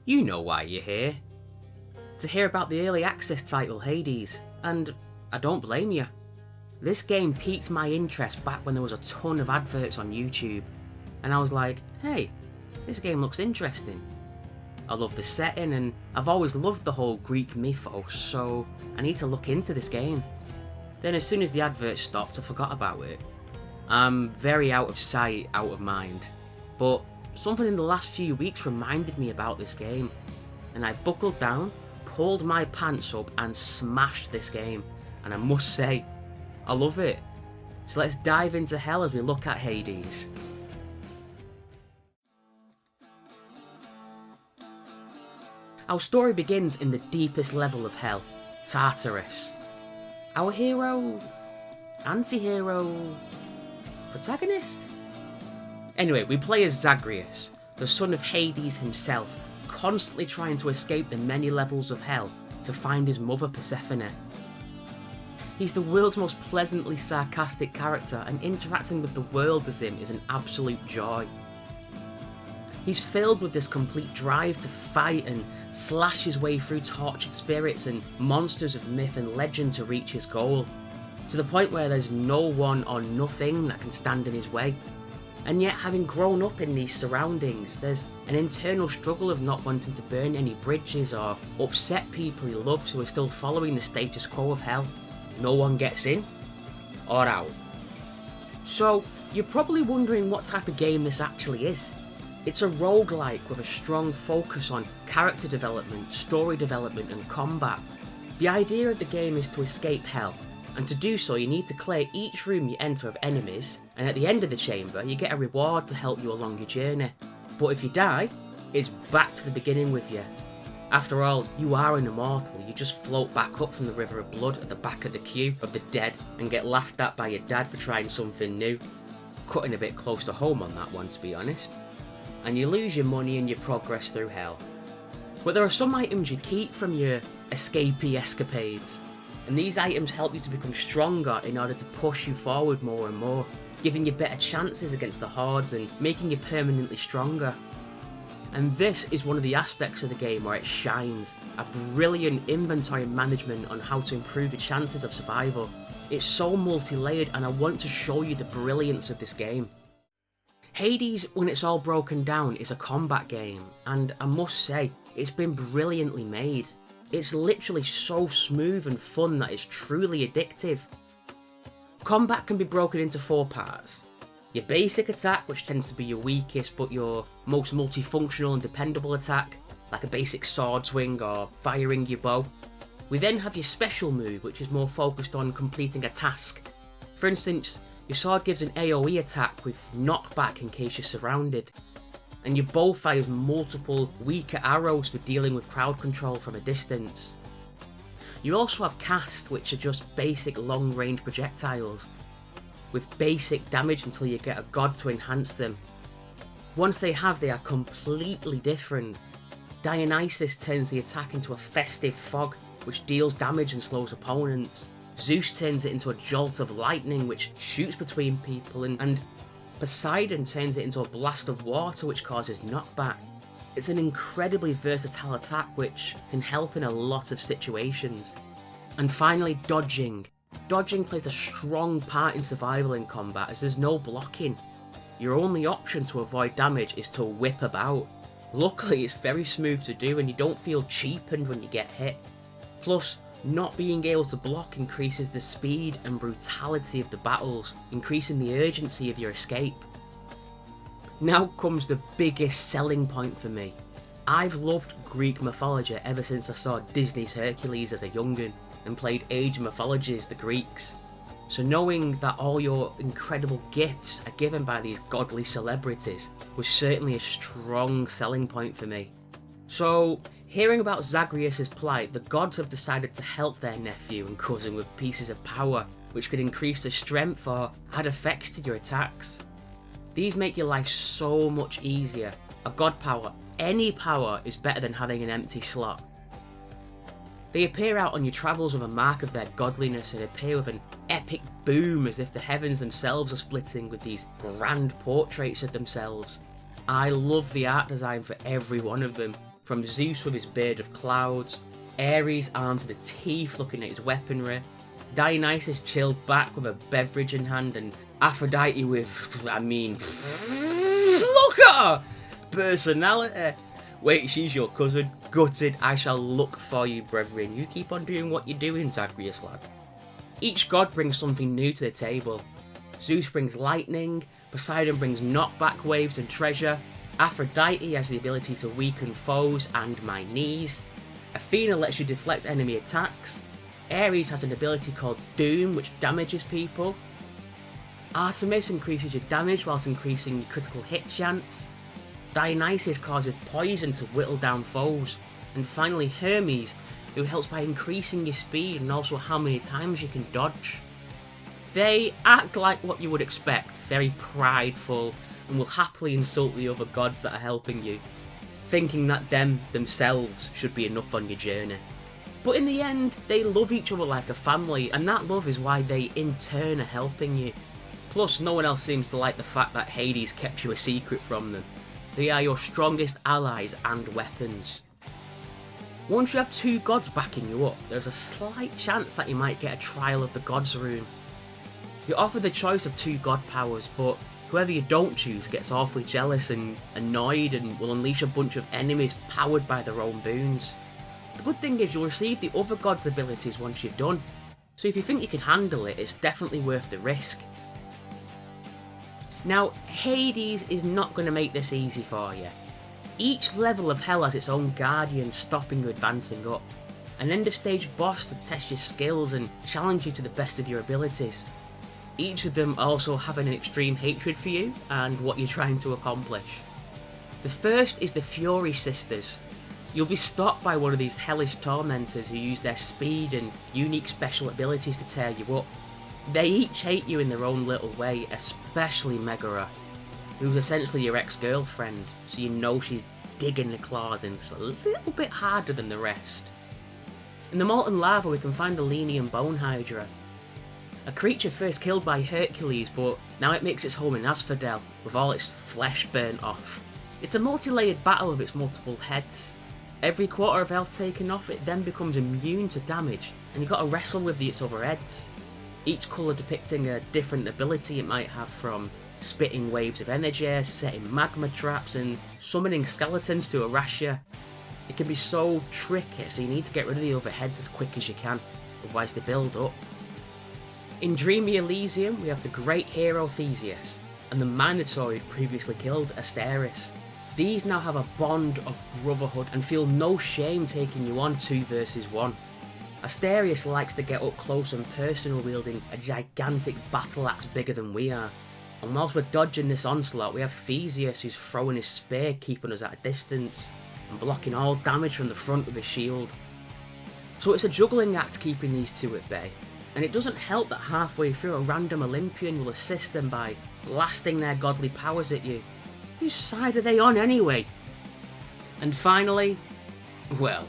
You know why you're here. To hear about the early access title Hades, and I don't blame you. This game piqued my interest back when there was a ton of adverts on YouTube, and I was like, hey, this game looks interesting. I love the setting, and I've always loved the whole Greek mythos, so I need to look into this game. Then as soon as the advert stopped, I forgot about it. I'm very out of sight, out of mind, but something in the last few weeks reminded me about this game, and I buckled down, pulled my pants up and smashed this game, and I must say, I love it. So let's dive into hell as we look at Hades. Our story begins in the deepest level of hell, Tartarus. Our hero, anti-hero, protagonist? Anyway, we play as Zagreus, the son of Hades himself, constantly trying to escape the many levels of hell to find his mother Persephone. He's the world's most pleasantly sarcastic character, and interacting with the world as him is an absolute joy. He's filled with this complete drive to fight and slash his way through tortured spirits and monsters of myth and legend to reach his goal, to the point where there's no one or nothing that can stand in his way. And yet, having grown up in these surroundings, there's an internal struggle of not wanting to burn any bridges or upset people he loves who are still following the status quo of hell. No one gets in or out. So, you're probably wondering what type of game this actually is. It's a roguelike with a strong focus on character development, story development and combat. The idea of the game is to escape hell, and to do so you need to clear each room you enter of enemies, and at the end of the chamber you get a reward to help you along your journey. But if you die, it's back to the beginning with you. After all, you are an immortal, you just float back up from the river of blood at the back of the queue of the dead and get laughed at by your dad for trying something new. Cutting a bit close to home on that one, to be honest. And you lose your money and your progress through hell. But there are some items you keep from your escapee escapades, and these items help you to become stronger in order to push you forward more and more, giving you better chances against the hordes and making you permanently stronger. And this is one of the aspects of the game where it shines, a brilliant inventory management on how to improve your chances of survival. It's so multi-layered, and I want to show you the brilliance of this game. Hades, when it's all broken down, is a combat game, and I must say, it's been brilliantly made. It's literally so smooth and fun that it's truly addictive. Combat can be broken into 4 parts. Your basic attack, which tends to be your weakest but your most multifunctional and dependable attack, like a basic sword swing or firing your bow. We then have your special move, which is more focused on completing a task. For instance, your sword gives an AoE attack with knockback in case you're surrounded, and your bow fires multiple weaker arrows for dealing with crowd control from a distance. You also have cast, which are just basic long range projectiles, with basic damage until you get a god to enhance them. Once they are completely different. Dionysus turns the attack into a festive fog, which deals damage and slows opponents. Zeus turns it into a jolt of lightning which shoots between people, and Poseidon turns it into a blast of water which causes knockback. It's an incredibly versatile attack which can help in a lot of situations. And finally, dodging. Dodging plays a strong part in survival in combat as there's no blocking. Your only option to avoid damage is to whip about. Luckily it's very smooth to do and you don't feel cheapened when you get hit. Plus, not being able to block increases the speed and brutality of the battles, increasing the urgency of your escape. Now comes the biggest selling point for me. I've loved Greek mythology ever since I saw Disney's Hercules as a young'un and played Age of Mythologies, the Greeks. So knowing that all your incredible gifts are given by these godly celebrities was certainly a strong selling point for me. So, hearing about Zagreus' plight, the gods have decided to help their nephew and cousin with pieces of power, which could increase the strength or add effects to your attacks. These make your life so much easier. A god power, any power, is better than having an empty slot. They appear out on your travels with a mark of their godliness and appear with an epic boom as if the heavens themselves are splitting with these grand portraits of themselves. I love the art design for every one of them. from Zeus with his beard of clouds, Ares armed to the teeth looking at his weaponry, Dionysus chilled back with a beverage in hand, and Aphrodite with, look at her! Personality. Wait, she's your cousin. Gutted. I shall look for you, brethren. You keep on doing what you're doing, Zagreus lad. Each god brings something new to the table. Zeus brings lightning, Poseidon brings knockback waves and treasure, Aphrodite has the ability to weaken foes and my knees, Athena lets you deflect enemy attacks, Ares has an ability called Doom which damages people, Artemis increases your damage whilst increasing your critical hit chance, Dionysus causes poison to whittle down foes, and finally Hermes, who helps by increasing your speed and also how many times you can dodge. They act like what you would expect, very prideful, and will happily insult the other gods that are helping you, thinking that them themselves should be enough on your journey. But in the end, they love each other like a family, and that love is why they in turn are helping you. Plus, no one else seems to like the fact that Hades kept you a secret from them. They are your strongest allies and weapons. Once you have two gods backing you up, there's a slight chance that you might get a trial of the gods rune. You're offered the choice of two god powers, but whoever you don't choose gets awfully jealous and annoyed and will unleash a bunch of enemies powered by their own boons. The good thing is you'll receive the other gods' abilities once you're done, so if you think you can handle it, it's definitely worth the risk. Now, Hades is not going to make this easy for you. Each level of hell has its own guardian stopping you advancing up, an end of stage boss to test your skills and challenge you to the best of your abilities. Each of them also having an extreme hatred for you and what you're trying to accomplish. The first is the Fury Sisters. You'll be stopped by one of these hellish tormentors who use their speed and unique special abilities to tear you up. They each hate you in their own little way, especially Megara, who's essentially your ex-girlfriend, so you know she's digging the claws in just a little bit harder than the rest. In the Molten Lava we can find the Lenium Bone Hydra, a creature first killed by Hercules, but now it makes its home in Asphodel, with all its flesh burnt off. It's a multi-layered battle with its multiple heads. Every quarter of health taken off, it then becomes immune to damage, and you've got to wrestle with its other heads. Each colour depicting a different ability it might have, from spitting waves of energy, setting magma traps, and summoning skeletons to harass you. It can be so tricky, so you need to get rid of the other heads as quick as you can, otherwise they build up. In Dreamy Elysium we have the great hero Theseus, and the Minotaur who'd previously killed Asteris. These now have a bond of brotherhood and feel no shame taking you on 2 versus 1. Asterius likes to get up close and personal, wielding a gigantic battle axe bigger than we are. And whilst we're dodging this onslaught, we have Theseus who's throwing his spear, keeping us at a distance, and blocking all damage from the front with his shield. So it's a juggling act keeping these two at bay, and it doesn't help that halfway through a random Olympian will assist them by blasting their godly powers at you. Whose side are they on anyway? And finally, well,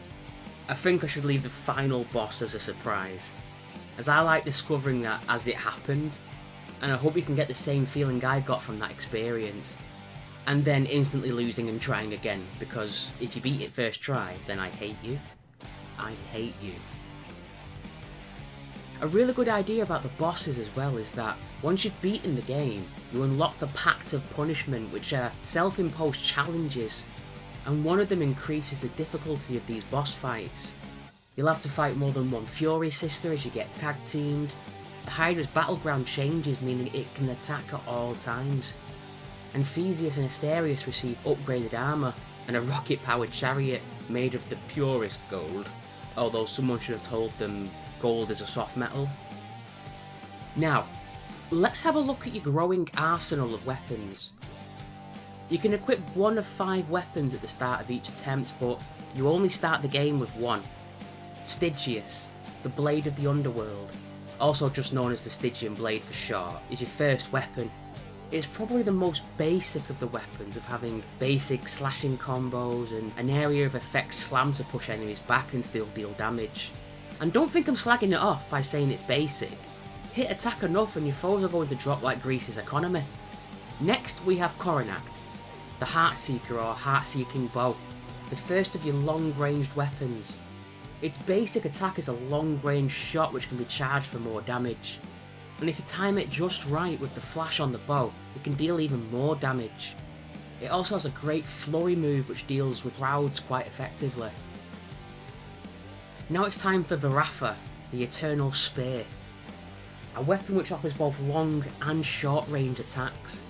I think I should leave the final boss as a surprise, as I like discovering that as it happened, and I hope you can get the same feeling I got from that experience, and then instantly losing and trying again, because if you beat it first try, then I hate you. I hate you. A really good idea about the bosses as well is that once you've beaten the game, you unlock the Pact of Punishment, which are self-imposed challenges, and one of them increases the difficulty of these boss fights. You'll have to fight more than one Fury Sister as you get tag teamed. The Hydra's battleground changes, meaning it can attack at all times. And Theseus and Asterius receive upgraded armour and a rocket-powered chariot made of the purest gold, although someone should have told them gold is a soft metal. Now, let's have a look at your growing arsenal of weapons. You can equip one of 5 weapons at the start of each attempt, but you only start the game with one. Stygius, the Blade of the Underworld, also just known as the Stygian Blade for short, is your first weapon. It's probably the most basic of the weapons, of having basic slashing combos and an area of effect slam to push enemies back and still deal damage. And don't think I'm slagging it off by saying it's basic. Hit attack enough and your foes are going to drop like Greece's economy. Next we have Coronact, the Heartseeker or Heart-Seeking Bow, the first of your long-ranged weapons. Its basic attack is a long-range shot which can be charged for more damage, and if you time it just right with the flash on the bow, it can deal even more damage. It also has a great flurry move which deals with crowds quite effectively. Now it's time for Virafa, the Eternal Spear, a weapon which offers both long and short range attacks.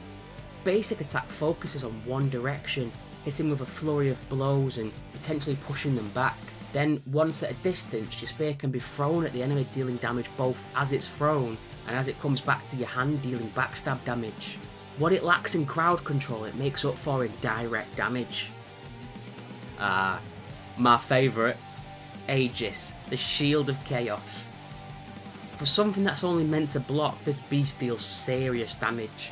Basic attack focuses on one direction, hitting with a flurry of blows and potentially pushing them back. Then once at a distance, your spear can be thrown at the enemy, dealing damage both as it's thrown and as it comes back to your hand, dealing backstab damage. What it lacks in crowd control, it makes up for in direct damage. My favourite, Aegis, the Shield of Chaos. For something that's only meant to block, this beast deals serious damage.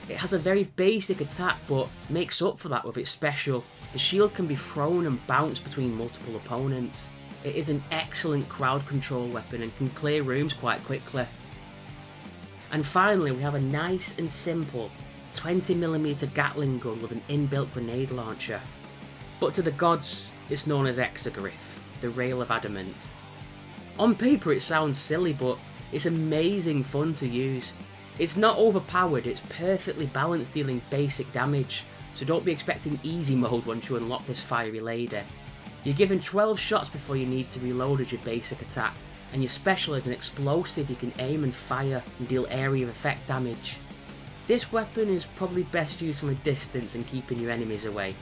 It has a very basic attack but makes up for that with its special. The shield can be thrown and bounced between multiple opponents. It is an excellent crowd control weapon and can clear rooms quite quickly. And finally we have a nice and simple 20mm Gatling gun with an inbuilt grenade launcher. But to the gods, it's known as Exegriff, the Rail of Adamant. On paper it sounds silly, but it's amazing fun to use. It's not overpowered, it's perfectly balanced, dealing basic damage, so don't be expecting easy mode once you unlock this fiery lady. You're given 12 shots before you need to reload as your basic attack, and your special is an explosive you can aim and fire and deal area of effect damage. This weapon is probably best used from a distance and keeping your enemies away.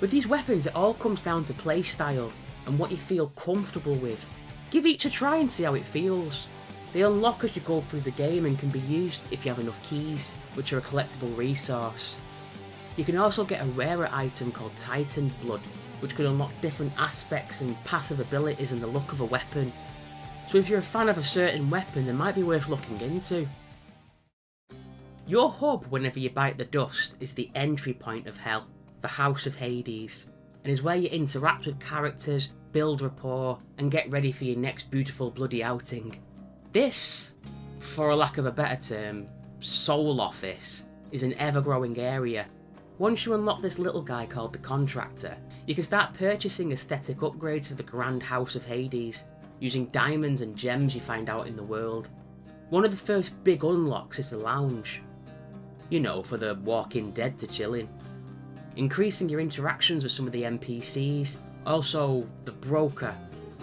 With these weapons it all comes down to playstyle and what you feel comfortable with. Give each a try and see how it feels. They unlock as you go through the game and can be used if you have enough keys, which are a collectible resource. You can also get a rarer item called Titan's Blood, which can unlock different aspects and passive abilities and the look of a weapon. So if you're a fan of a certain weapon, it might be worth looking into. Your hub whenever you bite the dust is the entry point of Hell, the House of Hades, and is where you interact with characters, build rapport, and get ready for your next beautiful bloody outing. This, for a lack of a better term, soul office, is an ever-growing area. Once you unlock this little guy called the Contractor, you can start purchasing aesthetic upgrades for the Grand House of Hades, using diamonds and gems you find out in the world. One of the first big unlocks is the lounge. You know, for the Walking Dead to chill in. Increasing your interactions with some of the NPCs, also the broker,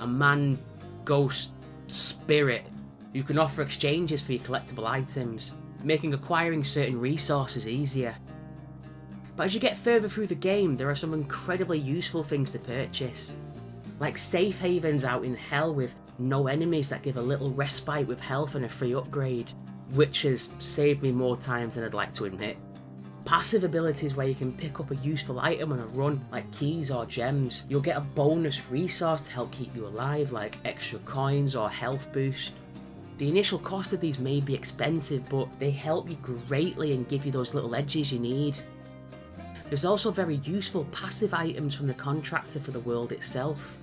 a man, ghost, spirit, who can offer exchanges for your collectible items, making acquiring certain resources easier. But as you get further through the game, there are some incredibly useful things to purchase, like safe havens out in Hell with no enemies that give a little respite with health and a free upgrade, which has saved me more times than I'd like to admit. Passive abilities where you can pick up a useful item on a run, like keys or gems. You'll get a bonus resource to help keep you alive, like extra coins or health boost. The initial cost of these may be expensive, but they help you greatly and give you those little edges you need. There's also very useful passive items from the Contractor for the world itself,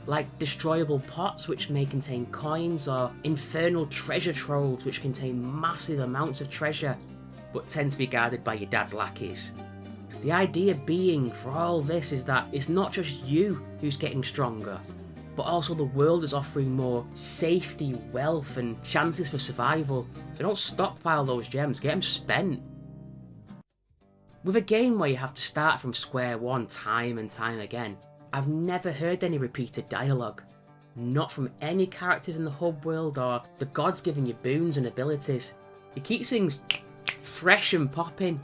like destroyable pots which may contain coins, or infernal treasure troves which contain massive amounts of treasure but tend to be guarded by your dad's lackeys. The idea being for all this is that it's not just you who's getting stronger, but also the world is offering more safety, wealth and chances for survival, so don't stockpile those gems, get them spent. With a game where you have to start from square one time and time again, I've never heard any repeated dialogue. Not from any characters in the hub world or the gods giving you boons and abilities. It keeps things fresh and popping.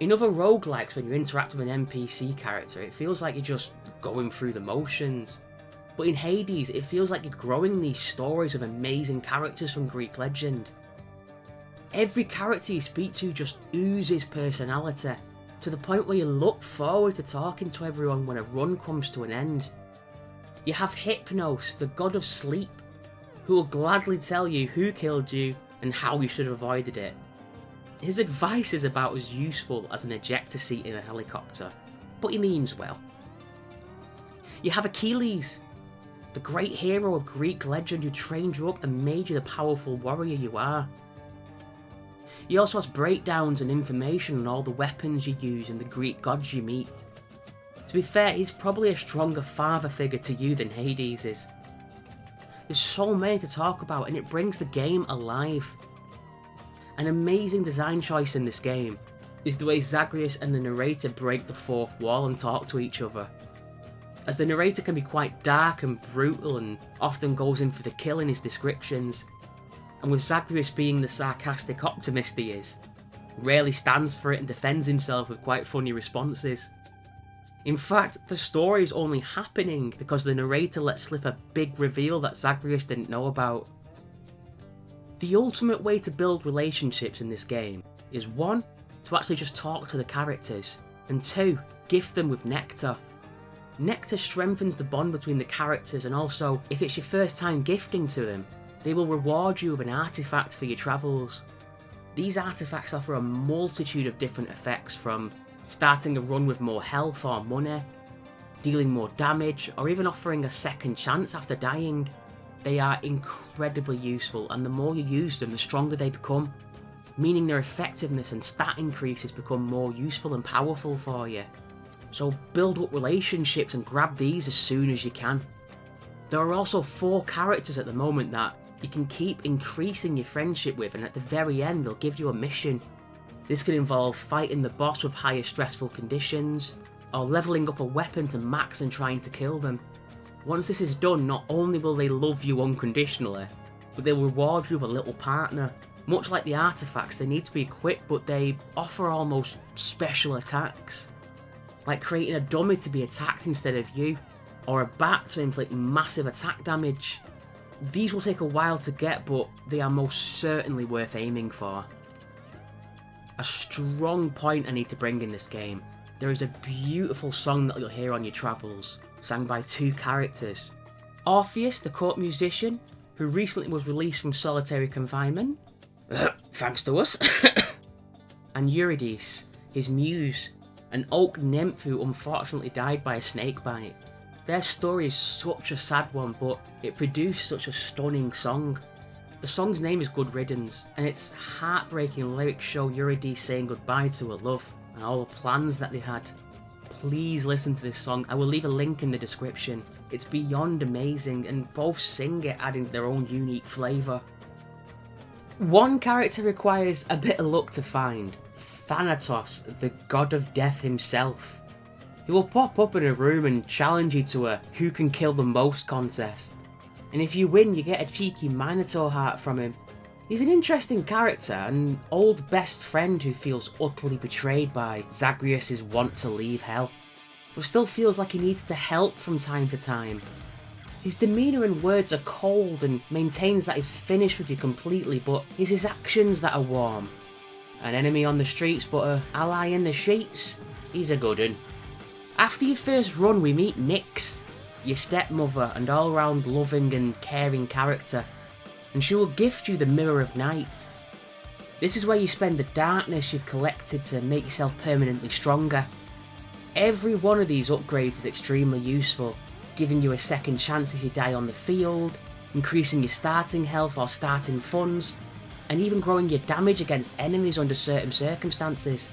In other roguelikes, when you interact with an NPC character, it feels like you're just going through the motions. But in Hades, it feels like you're growing these stories of amazing characters from Greek legend. Every character you speak to just oozes personality, to the point where you look forward to talking to everyone when a run comes to an end. You have Hypnos, the god of sleep, who will gladly tell you who killed you and how you should have avoided it. His advice is about as useful as an ejector seat in a helicopter, but he means well. You have Achilles, the great hero of Greek legend who trained you up and made you the powerful warrior you are. He also has breakdowns and information on all the weapons you use and the Greek gods you meet. To be fair, he's probably a stronger father figure to you than Hades is. There's so many to talk about, and it brings the game alive. An amazing design choice in this game is the way Zagreus and the narrator break the fourth wall and talk to each other. As the narrator can be quite dark and brutal and often goes in for the kill in his descriptions, and with Zagreus being the sarcastic optimist he is, rarely stands for it and defends himself with quite funny responses. In fact, the story is only happening because the narrator let slip a big reveal that Zagreus didn't know about. The ultimate way to build relationships in this game is 1. To actually just talk to the characters, and 2. Gift them with nectar. Nectar strengthens the bond between the characters, and also, if it's your first time gifting to them, they will reward you with an artifact for your travels. These artifacts offer a multitude of different effects, from starting a run with more health or money, dealing more damage, or even offering a second chance after dying. They are incredibly useful, and the more you use them, the stronger they become, meaning their effectiveness and stat increases become more useful and powerful for you. So build up relationships and grab these as soon as you can. There are also 4 characters at the moment that you can keep increasing your friendship with, and at the very end they'll give you a mission. This could involve fighting the boss with higher stressful conditions, or levelling up a weapon to max and trying to kill them. Once this is done, not only will they love you unconditionally, but they'll reward you with a little partner. Much like the artifacts, they need to be equipped, but they offer almost special attacks. Like creating a dummy to be attacked instead of you, or a bat to inflict massive attack damage. These will take a while to get, but they are most certainly worth aiming for. A strong point I need to bring in this game. There is a beautiful song that you'll hear on your travels, sang by 2 characters. Orpheus, the court musician, who recently was released from solitary confinement, thanks to us, and Eurydice, his muse, an oak nymph who unfortunately died by a snake bite. Their story is such a sad one, but it produced such a stunning song. The song's name is Good Riddance, and its heartbreaking lyrics show Eurydice saying goodbye to her love and all the plans that they had. Please listen to this song. I will leave a link in the description. It's beyond amazing, and both sing it adding their own unique flavour. One character requires a bit of luck to find. Thanatos, the god of death himself. He will pop up in a room and challenge you to a who can kill the most contest. And if you win, you get a cheeky Minotaur heart from him. He's an interesting character, an old best friend who feels utterly betrayed by Zagreus' want to leave hell, but still feels like he needs to help from time to time. His demeanour and words are cold and maintains that he's finished with you completely, but it's his actions that are warm. An enemy on the streets but an ally in the sheets, he's a good un. After your first run we meet Nyx, your stepmother and all-round loving and caring character, and she will gift you the Mirror of Night. This is where you spend the darkness you've collected to make yourself permanently stronger. Every one of these upgrades is extremely useful, giving you a second chance if you die on the field, increasing your starting health or starting funds, and even growing your damage against enemies under certain circumstances.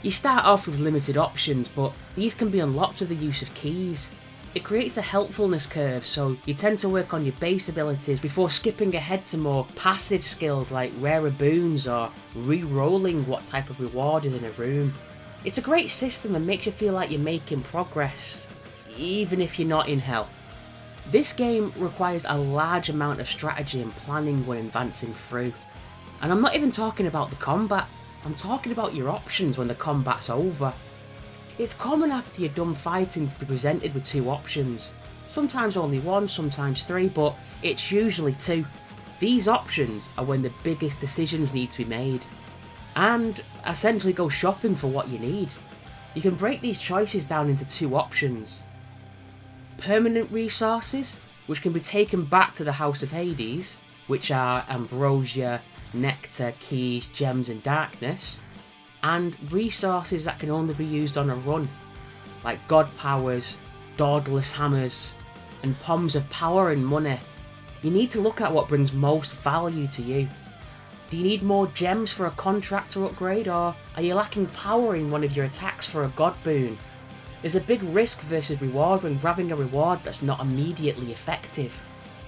You start off with limited options, but these can be unlocked with the use of keys. It creates a helpfulness curve, so you tend to work on your base abilities before skipping ahead to more passive skills like rarer boons or re-rolling what type of reward is in a room. It's a great system and makes you feel like you're making progress, even if you're not in hell. This game requires a large amount of strategy and planning when advancing through. And I'm not even talking about the combat, I'm talking about your options when the combat's over. It's common after you're done fighting to be presented with 2 options. Sometimes only 1, sometimes 3, but it's usually 2. These options are when the biggest decisions need to be made, and essentially go shopping for what you need. You can break these choices down into 2 options. Permanent resources, which can be taken back to the House of Hades, which are ambrosia, nectar, keys, gems and darkness, and resources that can only be used on a run, like god powers, dordless hammers, and palms of power and money. You need to look at what brings most value to you. Do you need more gems for a contractor upgrade, or are you lacking power in one of your attacks for a god boon? There's a big risk versus reward when grabbing a reward that's not immediately effective.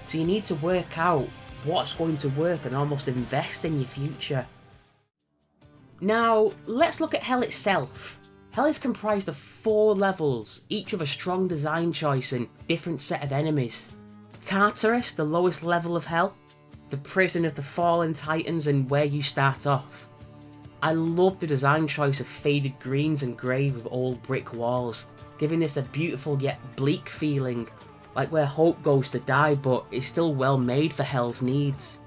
So you need to work out what's going to work and almost invest in your future. Now, let's look at Hell itself. Hell is comprised of 4 levels, each with a strong design choice and different set of enemies. Tartarus, the lowest level of Hell, the prison of the fallen titans and where you start off. I love the design choice of faded greens and greys with old brick walls, giving this a beautiful yet bleak feeling, like where hope goes to die but it's still well made for Hell's needs.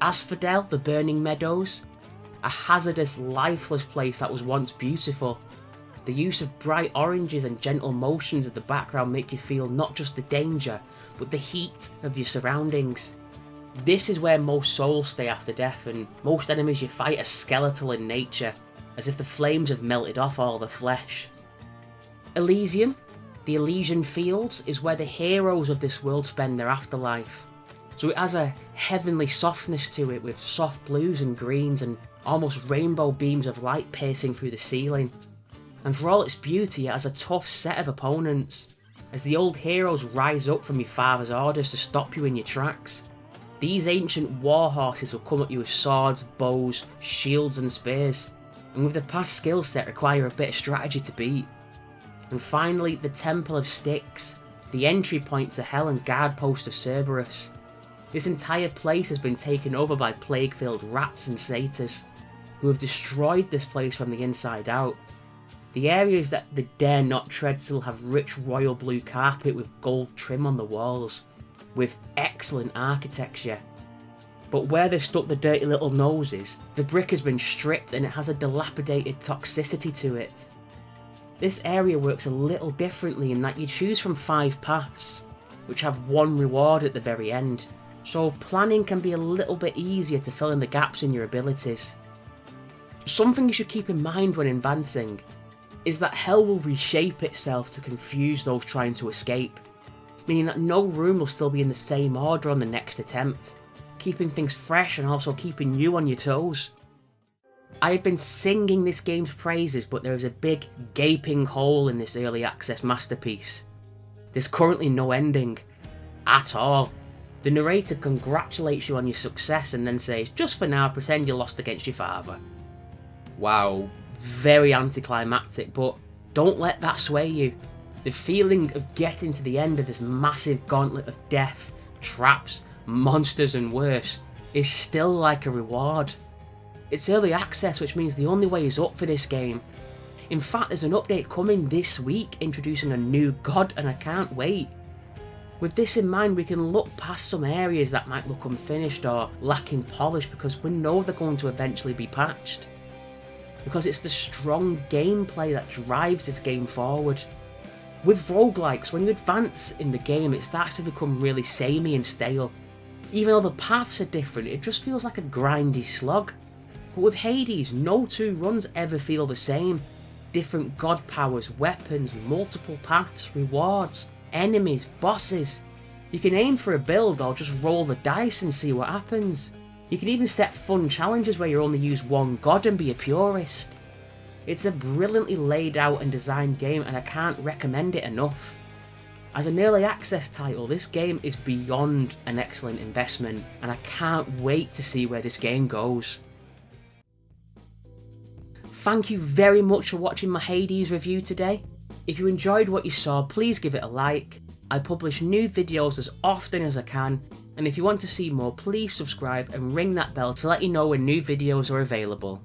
Asphodel, the burning meadows, a hazardous, lifeless place that was once beautiful. The use of bright oranges and gentle motions of the background make you feel not just the danger, but the heat of your surroundings. This is where most souls stay after death, and most enemies you fight are skeletal in nature, as if the flames have melted off all the flesh. Elysium, the Elysian Fields, is where the heroes of this world spend their afterlife. So it has a heavenly softness to it, with soft blues and greens and almost rainbow beams of light piercing through the ceiling. And for all its beauty, it has a tough set of opponents, as the old heroes rise up from your father's orders to stop you in your tracks. These ancient war horses will come at you with swords, bows, shields and spears, and with the past skill set require a bit of strategy to beat. And finally, the Temple of Styx, the entry point to Hell and guard post of Cerberus. This entire place has been taken over by plague-filled rats and satyrs, who have destroyed this place from the inside out. The areas that they dare not tread still have rich royal blue carpet with gold trim on the walls, with excellent architecture. But where they've stuck the dirty little noses, the brick has been stripped and it has a dilapidated toxicity to it. This area works a little differently in that you choose from 5 paths, which have 1 reward at the very end, so planning can be a little bit easier to fill in the gaps in your abilities. Something you should keep in mind when advancing is that Hell will reshape itself to confuse those trying to escape, meaning that no room will still be in the same order on the next attempt, keeping things fresh and also keeping you on your toes. I have been singing this game's praises, but there is a big gaping hole in this early access masterpiece. There's currently no ending, at all. The narrator congratulates you on your success and then says, just for now pretend you lost against your father. Wow, very anticlimactic, but don't let that sway you. The feeling of getting to the end of this massive gauntlet of death, traps, monsters and worse is still like a reward. It's early access, which means the only way is up for this game. In fact, there's an update coming this week introducing a new god and I can't wait. With this in mind, we can look past some areas that might look unfinished or lacking polish because we know they're going to eventually be patched. Because it's the strong gameplay that drives this game forward. With roguelikes, when you advance in the game, it starts to become really samey and stale. Even though the paths are different, it just feels like a grindy slog. But with Hades, no 2 runs ever feel the same. Different god powers, weapons, multiple paths, rewards, enemies, bosses. You can aim for a build or just roll the dice and see what happens. You can even set fun challenges where you only use 1 god and be a purist. It's a brilliantly laid out and designed game and I can't recommend it enough. As an early access title, this game is beyond an excellent investment and I can't wait to see where this game goes. Thank you very much for watching my Hades review today. If you enjoyed what you saw, please give it a like. I publish new videos as often as I can, and if you want to see more, please subscribe and ring that bell to let you know when new videos are available.